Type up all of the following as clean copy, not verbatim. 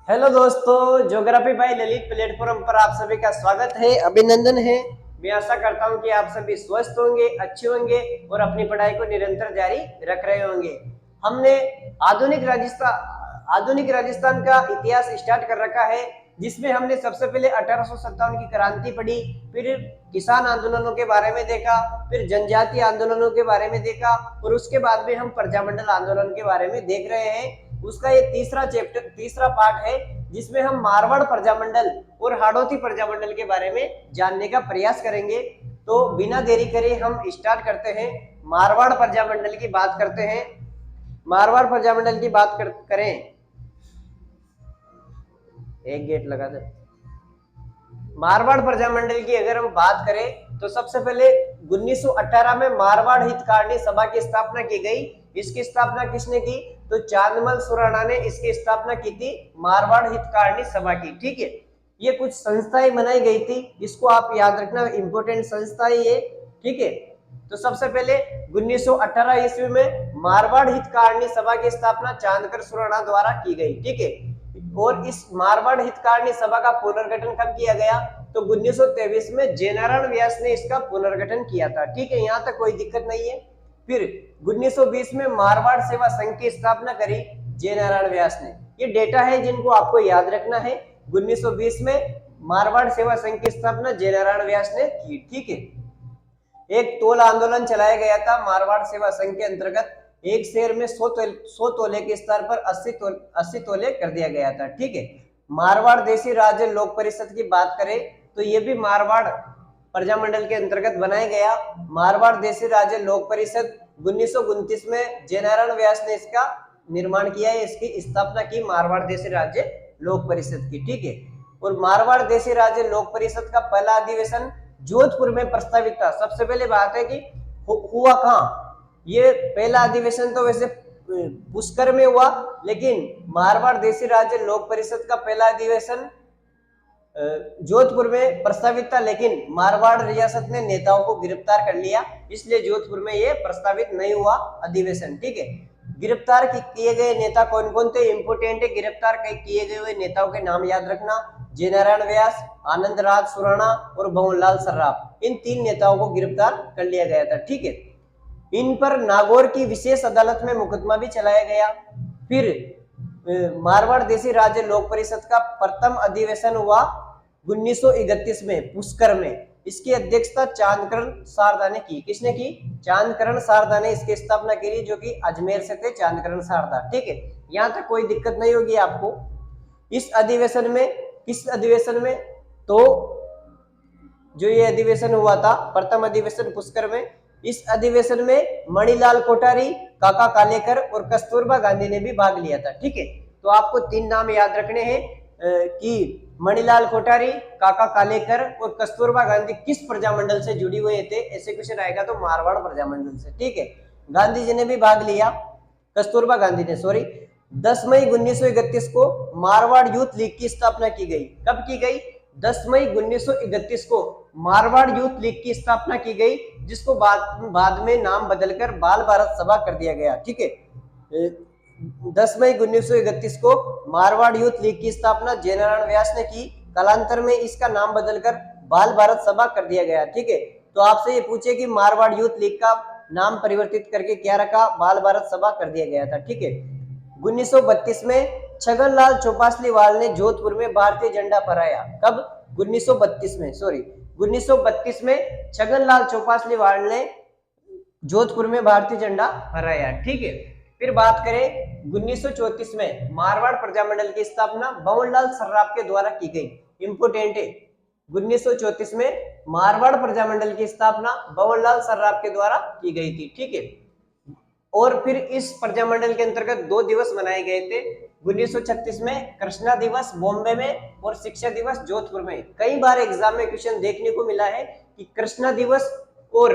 Hello दोस्तों, geography bye Lalit platform पर आप सभी का स्वागत है, अभिनंदन है। मैं आशा करता हूं कि आप सभी स्वस्थ होंगे, अच्छे होंगे और अपनी पढ़ाई को निरंतर जारी रख रहे होंगे। हमने आधुनिक राजस्थान का इतिहास स्टार्ट कर रखा है, जिसमें हमने सबसे पहले 1857 की क्रांति पढ़ी, फिर किसान आंदोलनों के बारे में देखा, फिर जनजातीय आंदोलनों के बारे में देखा और उसके बाद में हम प्रजामंडल आंदोलन के बारे में देख रहे हैं। उसका ये तीसरा पार्ट है, जिसमें हम मारवाड़ प्रजामंडल और हाड़ौती प्रजामंडल के बारे में जानने का प्रयास करेंगे। तो बिना देरी करे हम स्टार्ट करते हैं। मारवाड़ प्रजामंडल की बात करते हैं। मारवाड़ प्रजामंडल की बात करें, एक गेट लगा दे। मारवाड़ प्रजामंडल की अगर हम बात करें तो सबसे पहले 1918 में मारवाड़ हितकारिणी सभा की स्थापना की गई। इसकी स्थापना किसने की? तो चांदमल सुराणा ने इसकी स्थापना की थी, मारवाड़ हितकारिणी सभा की। ठीक है, ये कुछ संस्थाएं बनाई गई थी, इसको आप याद रखना, इंपोर्टेंट संस्था है ये। ठीक है, तो सबसे पहले 1918 ईस्वी में मारवाड़ हितकारिणी सभा की स्थापना चांदकर सुराणा द्वारा की गई। ठीक है, और इस मारवाड़ हितकारिणी सभा का पुनर्गठन कब किया गया? तो 1923 में जयनारायण व्यास ने इसका पुनर्गठन किया था। ठीक है, यहाँ तक कोई दिक्कत नहीं है। फिर 1920 में मारवाड़ सेवा संघ की स्थापना करी जयनारायण व्यास ने। ये डेटा है जिनको आपको याद रखना है। 1920 में मारवाड़ सेवा संघ की स्थापना जयनारायण व्यास ने की। ठीक है, एक तोल आंदोलन चलाया गया था मारवाड़ सेवा संघ के अंतर्गत। एक शेर में 100 तोले के स्तर पर 80 तोले कर दिया गया था। ठीक है, मारवाड़ देशी राज्य लोक परिषद की बात करें तो ये भी मारवाड़ प्रजामंडल के अंतर्गत बनाया गया। मारवाड़ देशी राज्य लोक परिषद 1929 में जयनारायण व्यास ने इसका निर्माण किया है, इसकी स्थापना की मारवाड़ देशी राज्य लोक परिषद की। ठीक है, और मारवाड़ देशी राज्य लोक परिषद का पहला अधिवेशन जोधपुर में प्रस्तावित था। सबसे पहले बात है कि हुआ कहाँ? ये पहला अधिवेशन तो वैसे पुष्कर में हुआ, लेकिन मारवाड़ देशी राज्य लोक परिषद का पहला अधिवेशन जोधपुर में प्रस्तावित था, लेकिन मारवाड़ रियासत ने नेताओं को गिरफ्तार कर लिया, इसलिए जोधपुर में यह प्रस्तावित नहीं हुआ अधिवेशन। ठीक है, गिरफ्तार किए गए नेता कौन कौन थे? इंपोर्टेंट है, गिरफ्तार किए गए हुए नेताओं के नाम याद रखना। जयनारायण व्यास, आनंद राज सुराणा और भवनलाल सर्राफ, इन 3 नेताओं को गिरफ्तार कर लिया गया था। ठीक है, इन पर नागौर की विशेष अदालत में मुकदमा भी चलाया गया। फिर मारवाड़ देशी राज्य लोक परिषद का प्रथम अधिवेशन हुआ 1931 में पुष्कर में। इसकी अध्यक्षता चांदकरण शारदा ने की। किसने की? चांदकरण शारदा ने इसकी स्थापना की, जो कि अजमेर से थे चांदकरण शारदा। ठीक है, यहाँ तक कोई दिक्कत नहीं होगी आपको। किस अधिवेशन में? तो जो ये अधिवेशन हुआ था, प्रथम अधिवेशन पुष्कर में, इस अधिवेशन में मणिलाल कोठारी, काका कालेकर और कस्तूरबा गांधी ने भी भाग लिया था। ठीक है, तो आपको 3 नाम याद रखने हैं कि मणिलाल कोठारी, काका कालेकर और कस्तूरबा गांधी किस प्रजामंडल से जुड़ी हुए थे। ऐसे क्वेश्चन आएगा तो मारवाड़ प्रजामंडल से। ठीक है, गांधी जी ने भी भाग लिया, कस्तूरबा गांधी ने, सॉरी। 10 मई 1931 को मारवाड़ यूथ लीग की स्थापना की गई। कब की गई? 10 मई 1931 को मारवाड़ यूथ लीग की स्थापना की गई, जिसको बाद में नाम बदलकर बाल भारत सभा कर दिया गया। ठीक है, 10 मई 1931 को मारवाड़ यूथ लीग की स्थापना जयनारायण व्यास ने की। कालांतर में इसका नाम बदलकर बाल भारत सभा कर दिया गया। ठीक है, तो आपसे ये पूछे कि मारवाड़ यूथ लीग का नाम परिवर्तित करके क्या रखा? बाल भारत सभा कर दिया गया था। ठीक है, 1932 में छगनलाल चौपासीवाल ने जोधपुर में भारतीय झंडा फहराया। कब? 1932 में, सॉरी, 1932 में छगनलाल चौपासीवाल ने जोधपुर में भारतीय झंडा फहराया। ठीक है, फिर बात करें 1934 में मारवाड़ प्रजामंडल की स्थापना भवनलाल सर्राफ के द्वारा की गई। इंपोर्टेंट है, 1934 में मारवाड़ प्रजामंडल की स्थापना भवनलाल सर्राफ के द्वारा की गई थी। ठीक है, और फिर इस प्रजामंडल के अंतर्गत 2 दिवस मनाए गए थे। 1936 में कृष्णा दिवस बॉम्बे में और शिक्षा दिवस जोधपुर में। कई बार एग्जाम में क्वेश्चन देखने को मिला है कि कृष्णा दिवस और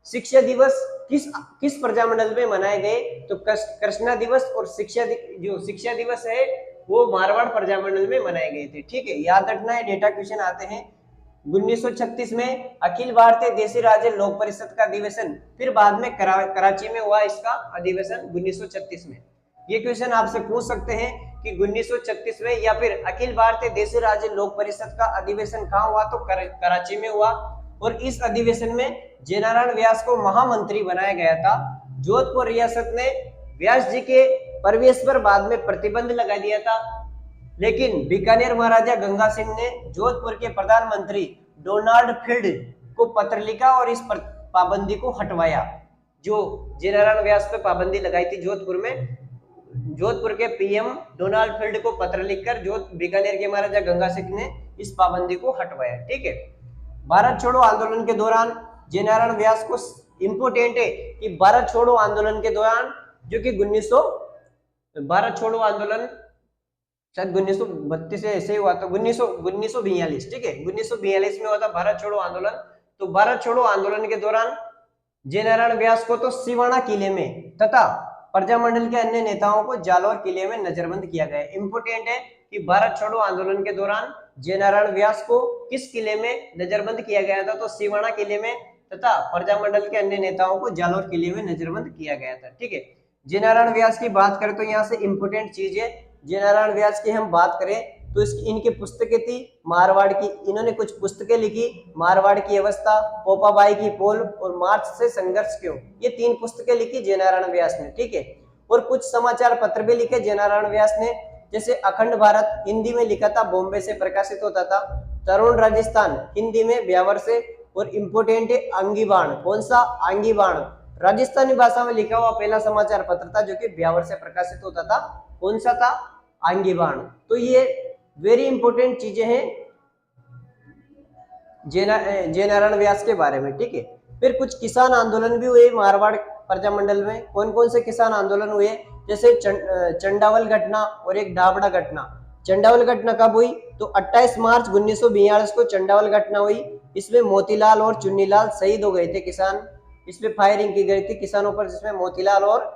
शिक्षा दिवस किस प्रजामंडल में मनाए गए? तो कृष्णा दिवस और जो शिक्षा दिवस है वो मारवाड़ प्रजामंडल में मनाए गए थे। ठीक है, याद रखना है, डेटा क्वेश्चन आते हैं। 1936 में अखिल भारतीय देशी राज्य लोक परिषद का अधिवेशन, फिर बाद में कराची में हुआ इसका अधिवेशन 1936 में। ये क्वेश्चन आपसे पूछ सकते हैं कि 1936 में, या फिर अखिल भारतीय देशी राज्य लोक परिषद का अधिवेशन कहाँ हुआ, तो कराची में हुआ। और इस अधिवेशन में जेनारायण व्यास को महामंत्री बनाया गया था। जोधपुर रियासत ने व्यास जी के प्रवेश पर बाद में प्रतिबंध लगा दिया था, लेकिन बीकानेर महाराजा गंगा सिंह ने जोधपुर के प्रधानमंत्री डोनाल्ड फील्ड को पत्र लिखा और इस पाबंदी को हटवाया। जो जेनारायण व्यास पे पाबंदी लगाई थी जोधपुर में, जोधपुर के पीएम डोनाल्ड फील्ड को पत्र लिखकर जो बीकानेर के महाराजा गंगा सिंह ने इस पाबंदी को हटवाया। ठीक है। भारत छोड़ो आंदोलन के दौरान जेनारायण व्यास को इंपोर्टेंट है कि भारत छोड़ो आंदोलन के दौरान, जो कि भारत छोड़ो आंदोलन शायद 1932 से ऐसे हुआ था, 1942, ठीक है, 1942 में हुआ था भारत छोड़ो आंदोलन। तो भारत छोड़ो आंदोलन के दौरान जेनारायण व्यास को तो सिवाना किले में तथा प्रजामंडल के अन्य नेताओं को जालौर किले में नजरबंद किया गया। इंपोर्टेंट है कि भारत छोड़ो आंदोलन के दौरान जेनारायण व्यास को किस किले में नजरबंद किया गया था, तो सिवाना किले में, तथा प्रजामंडल के अन्य नेताओं को जालौर किले में नजरबंद किया गया था। ठीक है। जेनारायण व्यास की बात करें तो यहाँ से इंपोर्टेंट चीज है, जेनारायण व्यास की हम बात करें तो इनकी पुस्तकें थी मारवाड़ की, इन्होंने कुछ पुस्तकें लिखी, मारवाड़ की अवस्था, पोपाबाई की पोल और मार्च से संघर्ष क्यों, ये 3 पुस्तकें लिखी जेनारायण व्यास ने। ठीक है। और कुछ समाचार पत्र भी लिखे जेनारायण व्यास ने, जैसे अखंड भारत हिंदी में लिखा था, बॉम्बे से प्रकाशित होता था। तरुण राजस्थान हिंदी में ब्यावर से। और इम्पोर्टेंट है अंगीबाण, कौन सा, आंगीबाण, राजस्थानी भाषा में लिखा हुआ पहला समाचार पत्र था जो कि ब्यावर से प्रकाशित होता था। कौन सा था, आंगीबाण। तो ये वेरी इंपॉर्टेंट चीजें हैं जेनारायण व्यास के बारे में। ठीक है। फिर कुछ किसान आंदोलन भी हुए मारवाड़ प्रजामंडल में। कौन कौन से किसान आंदोलन हुए, जैसे चंडावल घटना और एक डाबड़ा घटना। चंडावल घटना कब हुई, तो 28 मार्च 1942 को चंडावल घटना हुई। इसमें मोतीलाल और चुन्नीलाल शहीद हो गए थे किसान, इसमें फायरिंग की गई थी किसानों पर, जिसमें मोतीलाल और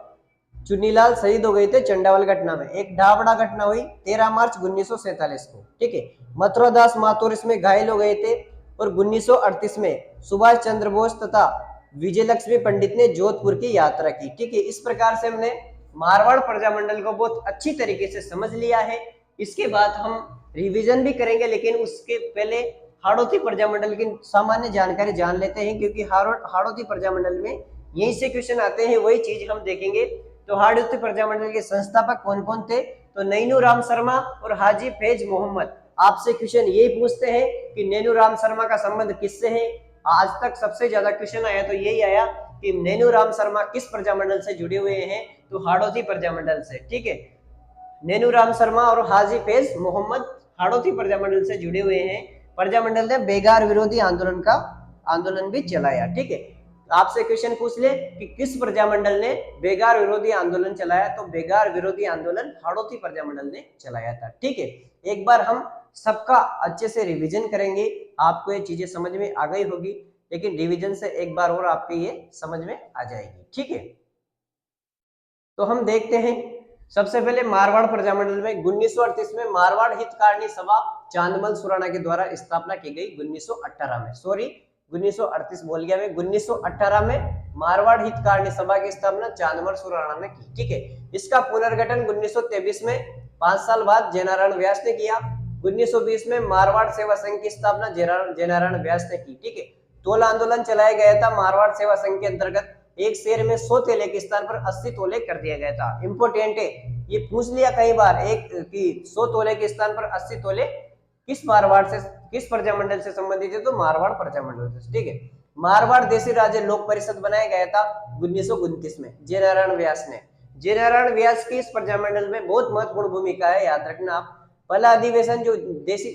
चुन्नीलाल शहीद हो गए थे चंडावल घटना में। एक डाबड़ा घटना हुई 13 मार्च 1947 को। ठीक है। मथुरा दास माथुर इसमें घायल हो गए थे। और 1938 में सुभाष चंद्र बोस तथा विजयलक्ष्मी पंडित ने जोधपुर की यात्रा की। ठीक है। इस प्रकार से हमने मारवाड़ प्रजामंडल को बहुत अच्छी तरीके से समझ लिया है। इसके बाद हम रिवीजन भी करेंगे, लेकिन उसके पहले हाड़ौती प्रजामंडल की सामान्य जानकारी जान लेते हैं, क्योंकि हाड़ौती प्रजामंडल में यही से क्वेश्चन आते हैं, वही चीज हम देखेंगे। तो हाड़ौती प्रजामंडल के संस्थापक कौन कौन थे, तो नैनू राम शर्मा और हाजी फैज मोहम्मद। आपसे क्वेश्चन यही पूछते हैं कि नैनू राम शर्मा का संबंध किससे है। आज तक सबसे ज्यादा क्वेश्चन आया तो यही आया कि नैनू राम शर्मा किस प्रजामंडल से जुड़े हुए हैं, तो हाड़ौती प्रजामंडल से। ठीक है। नैनू राम शर्मा और हाजी फैज मोहम्मद हाड़ौती प्रजामंडल से जुड़े हुए हैं। प्रजामंडल ने बेगार विरोधी आंदोलन भी चलाया। ठीक है। आपसे क्वेश्चन पूछ ले कि किस प्रजामंडल ने बेगार विरोधी आंदोलन चलाया, तो बेगार विरोधी आंदोलन हाड़ौती प्रजामंडल ने चलाया था। ठीक है। एक बार हम सबका अच्छे से रिवीजन करेंगे, आपको ये चीजें समझ में आ गई होगी, लेकिन रिवीजन से एक बार और आपके ये समझ में आ जाएगी। ठीक है। तो हम देखते हैं सबसे पहले मारवाड़ प्रजामंडल में 1938 में मारवाड़ हितकारिणी सभा चांदमल सुराणा के द्वारा स्थापना की गई। 1918 में, सॉरी 1938 बोल गया मैं, 1918 में मारवाड़ हितकारिणी सभा की स्थापना चांदमल सुराणा ने की। ठीक है। इसका पुनर्गठन 1923 में 5 साल बाद जेनारायण व्यास ने किया। 1920 में मारवाड़ सेवा संघ की स्थापना जेनारायण व्यास ने की। ठीक है। तोला आंदोलन चलाया गया था मारवाड़ सेवा संघ के अंतर्गत। एक शेर में 100 तोले के स्थान पर 80 तोले कर दिया गया था। इंपोर्टेंट है, ये पूछ लिया कई बार एक कि 100 तोले के स्थान पर 80 तोले किस मारवाड़ से, किस प्रजामंडल से संबंधित है, तो मारवाड़ प्रजामंडल से। ठीक है। मारवाड़ देशी राज्य लोक परिषद बनाया गया था 1929 में जेनारायण व्यास ने। जेनारायण व्यास की इस प्रजामंडल में बहुत महत्वपूर्ण भूमिका है, याद रखना आप। पहला अधिवेशन जो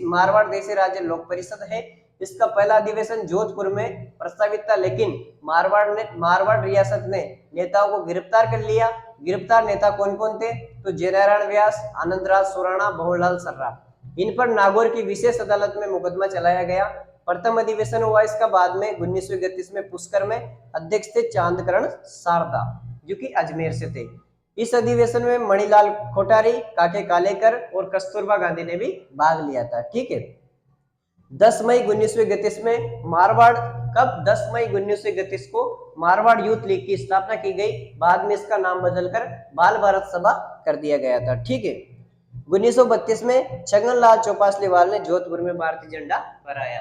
मारवाड़ देशी राज्य लोक परिषद है, इसका पहला अधिवेशन जोधपुर में प्रस्तावित था, लेकिन मारवाड़ रियासत ने नेताओं को गिरफ्तार कर लिया। गिरफ्तार नेता कौन कौन थे, तो जेनारायण व्यास, आनंदराज सुराणा, बहुलाल सर्राफ। इन पर नागौर की विशेष अदालत में मुकदमा चलाया गया। प्रथम अधिवेशन हुआ इसका बाद में 1931 में पुष्कर में। अध्यक्ष थे चांदकरण शारदा, जो कि अजमेर से थे। इस अधिवेशन में मणिलाल कोठारी, काके कालेकर और कस्तूरबा गांधी ने भी भाग लिया था। ठीक है। 10 मई 1931 में मारवाड़, कब, 10 मई 1931 को मारवाड़ यूथ लीग की स्थापना की गई। बाद में इसका नाम बदलकर बाल भारत सभा कर दिया गया था। ठीक है। 1932 में छगनलाल चौपासीवाल ने जोधपुर में भारतीय झंडा फहराया।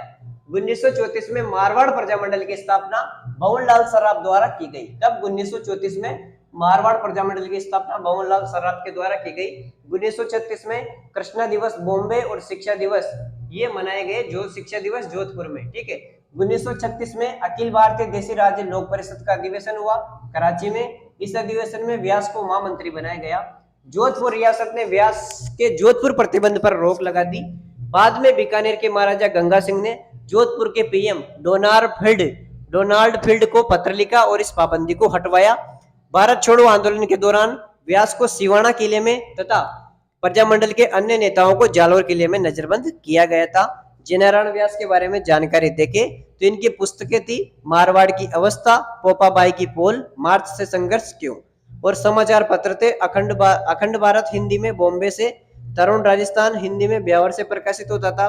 1934 में मारवाड़ प्रजामंडल की स्थापना भंवरलाल सराफ द्वारा की गई। कब? 1934 में मारवाड़ प्रजामंडल की स्थापना भंवरलाल सराफ के द्वारा की गई। 1936 में कृष्णा दिवस बॉम्बे और शिक्षा दिवस ये मनाए गए, जो शिक्षा दिवस जोधपुर में, ठीक है। 1936 में अखिल भारतीय देशी राज्य लोक परिषद का अधिवेशन हुआ कराची में। इस अधिवेशन में व्यास को महामंत्री बनाया गया। जोधपुर रियासत ने व्यास के जोधपुर प्रतिबंध पर रोक लगा दी। बाद में बीकानेर के महाराजा गंगा सिंह ने जोधपुर के पीएम डोनाल्ड फील्ड को पत्र लिखा और इस पाबंदी को हटवाया। भारत छोड़ो आंदोलन के दौरान व्यास को सिवाना किले में तथा प्रजामंडल के अन्य नेताओं को जालोर किले में नजरबंद किया गया था। जिनारायण व्यास के बारे में जानकारी देखे तो इनकी पुस्तकें थी मारवाड़ की अवस्था, पोपाबाई की पोल, मार्च से संघर्ष क्यों, और समाचार पत्र थे अखंड भारत हिंदी में बॉम्बे से, तरुण राजस्थान हिंदी में ब्यावर से प्रकाशित होता था,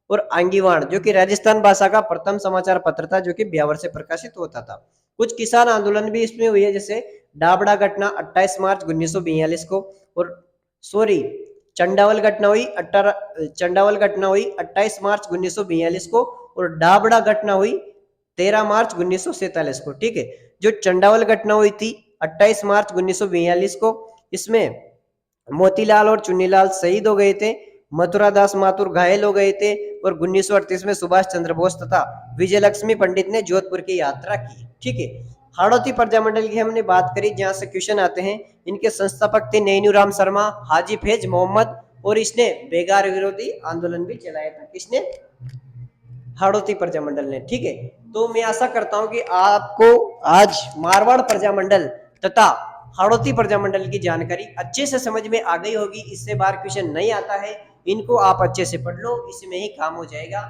और आंगीवाण जो कि राजस्थान भाषा का प्रथम समाचार पत्र था जो कि ब्यावर से प्रकाशित होता था। कुछ किसान आंदोलन भी इसमें हुए, जैसे डाबड़ा घटना 28 मार्च 1942 को, और चंडावल घटना हुई 28 मार्च 1942 को, और डाबड़ा घटना हुई 13 मार्च 1947 को, ठीक है। जो चंडावल घटना हुई थी 28 मार्च 1942 को, इसमें मोतीलाल और चुन्नीलाल शहीद हो गए थे, मथुरा दास माथुर घायल हो गए थे, और 1938 में सुभाष चंद्र बोस तथा विजयलक्ष्मी पंडित ने जोधपुर की यात्रा की, ठीक है। हाड़ौती प्रजामंडल की हमने बात करी, जहां से क्वेश्चन आते हैं। इनके संस्थापक थे नैनूराम शर्मा, हाजी फैज मोहम्मद, और इसने बेगार विरोधी आंदोलन भी चलाया था। किसने? हाड़ौती प्रजामंडल ने, ठीक है। तो मैं आशा करता हूं कि आपको आज मारवाड़ प्रजामंडल तथा हाड़ौती प्रजामंडल की जानकारी अच्छे से समझ में आ गई होगी। इससे बाहर क्वेश्चन नहीं आता है, इनको आप अच्छे से पढ़ लो, इसमें ही काम हो जाएगा।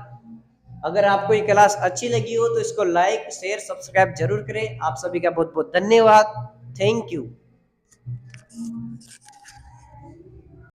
अगर आपको ये क्लास अच्छी लगी हो तो इसको लाइक, शेयर, सब्सक्राइब जरूर करें। आप सभी का बहुत बहुत धन्यवाद। Thank you.